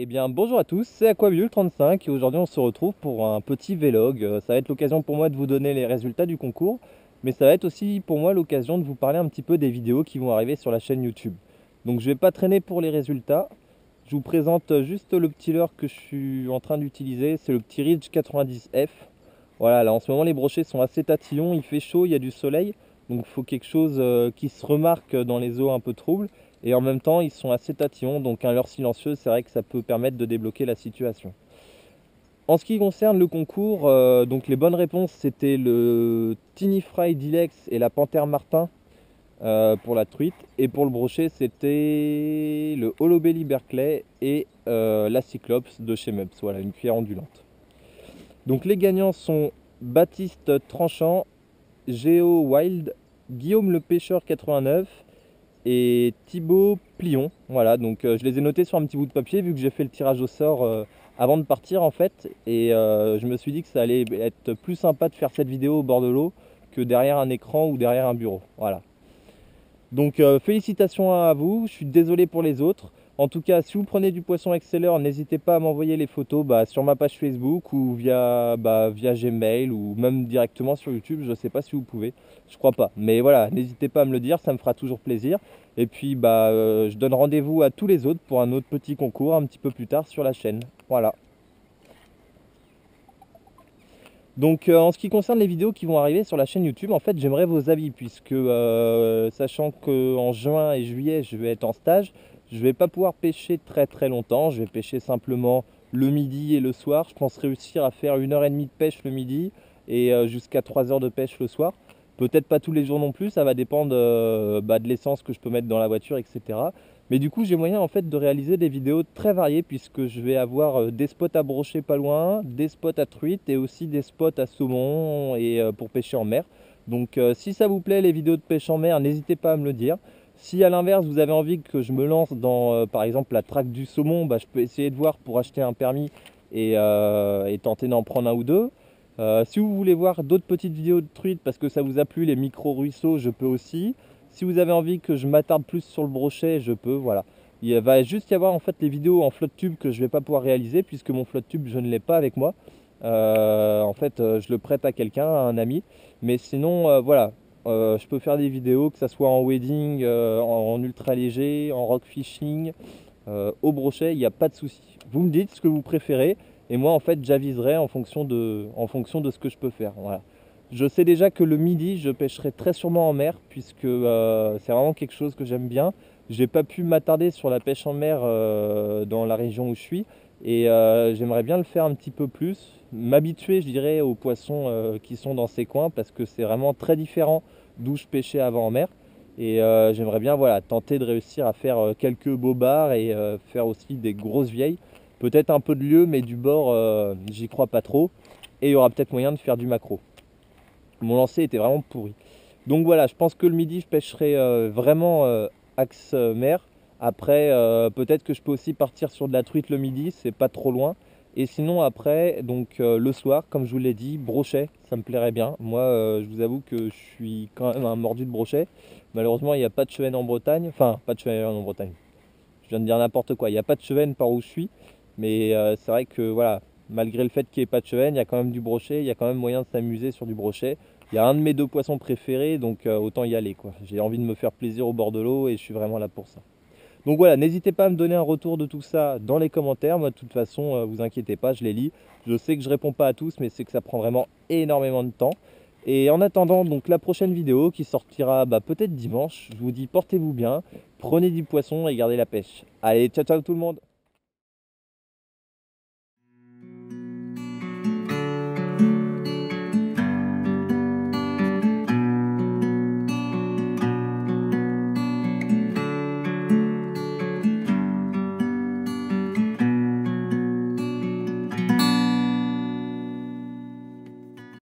Eh bien bonjour à tous, c'est Aquaviol35 et aujourd'hui on se retrouve pour un petit vlog. Ça va être l'occasion pour moi de vous donner les résultats du concours, mais ça va être aussi pour moi l'occasion de vous parler un petit peu des vidéos qui vont arriver sur la chaîne YouTube. Donc je vais pas traîner pour les résultats, je vous présente juste le petit leurre que je suis en train d'utiliser, c'est le petit Ridge 90F. Voilà, là en ce moment les brochets sont assez tatillons, il fait chaud, il y a du soleil, donc il faut quelque chose qui se remarque dans les eaux un peu troubles. Et en même temps, ils sont assez tatillons, donc un leurre silencieux, c'est vrai que ça peut permettre de débloquer la situation. En ce qui concerne le concours, donc les bonnes réponses, c'était le Tiny Fry Dilex et la Panthère Martin pour la truite. Et pour le brochet, c'était le Holobelly Berkeley et la Cyclops de chez Mubs. Voilà, une cuillère ondulante. Donc les gagnants sont Baptiste Tranchant, Géo Wild, Guillaume le Pêcheur 89 et Thibaut Plion. Voilà, donc je les ai notés sur un petit bout de papier vu que j'ai fait le tirage au sort avant de partir en fait. Et je me suis dit que ça allait être plus sympa de faire cette vidéo au bord de l'eau que derrière un écran ou derrière un bureau. Voilà. Donc félicitations à vous, je suis désolé pour les autres. En tout cas, si vous prenez du poisson exceller, n'hésitez pas à m'envoyer les photos sur ma page Facebook ou via Gmail ou même directement sur YouTube. Je ne sais pas si vous pouvez, je crois pas. Mais voilà, n'hésitez pas à me le dire, ça me fera toujours plaisir. Et puis je donne rendez-vous à tous les autres pour un autre petit concours un petit peu plus tard sur la chaîne. Voilà. Donc en ce qui concerne les vidéos qui vont arriver sur la chaîne YouTube, en fait j'aimerais vos avis puisque sachant qu'en juin et juillet je vais être en stage, je ne vais pas pouvoir pêcher très longtemps, je vais pêcher simplement le midi et le soir. Je pense réussir à faire 1h30 de pêche le midi et jusqu'à 3 heures de pêche le soir. Peut-être pas tous les jours non plus, ça va dépendre de l'essence que je peux mettre dans la voiture, etc. Mais du coup, j'ai moyen en fait de réaliser des vidéos très variées puisque je vais avoir des spots à brocher pas loin, des spots à truite et aussi des spots à saumon et pour pêcher en mer. Donc si ça vous plaît les vidéos de pêche en mer, n'hésitez pas à me le dire. Si à l'inverse vous avez envie que je me lance dans par exemple la traque du saumon, je peux essayer de voir pour acheter un permis et tenter d'en prendre un ou deux. Si vous voulez voir d'autres petites vidéos de truite parce que ça vous a plu, les micro-ruisseaux, je peux aussi. Si vous avez envie que je m'attarde plus sur le brochet, je peux, voilà. Il va juste y avoir en fait les vidéos en flotte tube que je ne vais pas pouvoir réaliser puisque mon flotte tube, je ne l'ai pas avec moi. Je le prête à quelqu'un, à un ami. Mais sinon, voilà, je peux faire des vidéos, que ça soit en wedding, en ultra léger, en rock fishing, au brochet, il n'y a pas de souci. Vous me dites ce que vous préférez et moi en fait j'aviserai en fonction de ce que je peux faire. Voilà. Je sais déjà que le midi je pêcherai très sûrement en mer puisque c'est vraiment quelque chose que j'aime bien. J'ai pas pu m'attarder sur la pêche en mer dans la région où je suis et j'aimerais bien le faire un petit peu plus, m'habituer je dirais aux poissons qui sont dans ces coins parce que c'est vraiment très différent d'où je pêchais avant en mer. Et j'aimerais bien voilà, tenter de réussir à faire quelques bobards et faire aussi des grosses vieilles. Peut-être un peu de lieu, mais du bord, j'y crois pas trop. Et il y aura peut-être moyen de faire du maquereau. Mon lancer était vraiment pourri. Donc voilà, je pense que le midi, je pêcherai vraiment axe mer. Après, peut-être que je peux aussi partir sur de la truite le midi, c'est pas trop loin. Et sinon après, donc le soir, comme je vous l'ai dit, brochet, ça me plairait bien. Moi, je vous avoue que je suis quand même un mordu de brochet. Malheureusement, il n'y a pas de chevenne en Bretagne. Enfin, pas de chevenne en Bretagne. Je viens de dire n'importe quoi. Il n'y a pas de chevenne par où je suis. Mais c'est vrai que voilà, malgré le fait qu'il n'y ait pas de chevenne, il y a quand même du brochet. Il y a quand même moyen de s'amuser sur du brochet. Il y a un de mes deux poissons préférés, donc autant y aller, quoi. J'ai envie de me faire plaisir au bord de l'eau et je suis vraiment là pour ça. Donc voilà, n'hésitez pas à me donner un retour de tout ça dans les commentaires. Moi, de toute façon, vous inquiétez pas, je les lis. Je sais que je réponds pas à tous, mais c'est que ça prend vraiment énormément de temps. Et en attendant, donc la prochaine vidéo qui sortira peut-être dimanche, je vous dis portez-vous bien, prenez du poisson et gardez la pêche. Allez, ciao ciao tout le monde!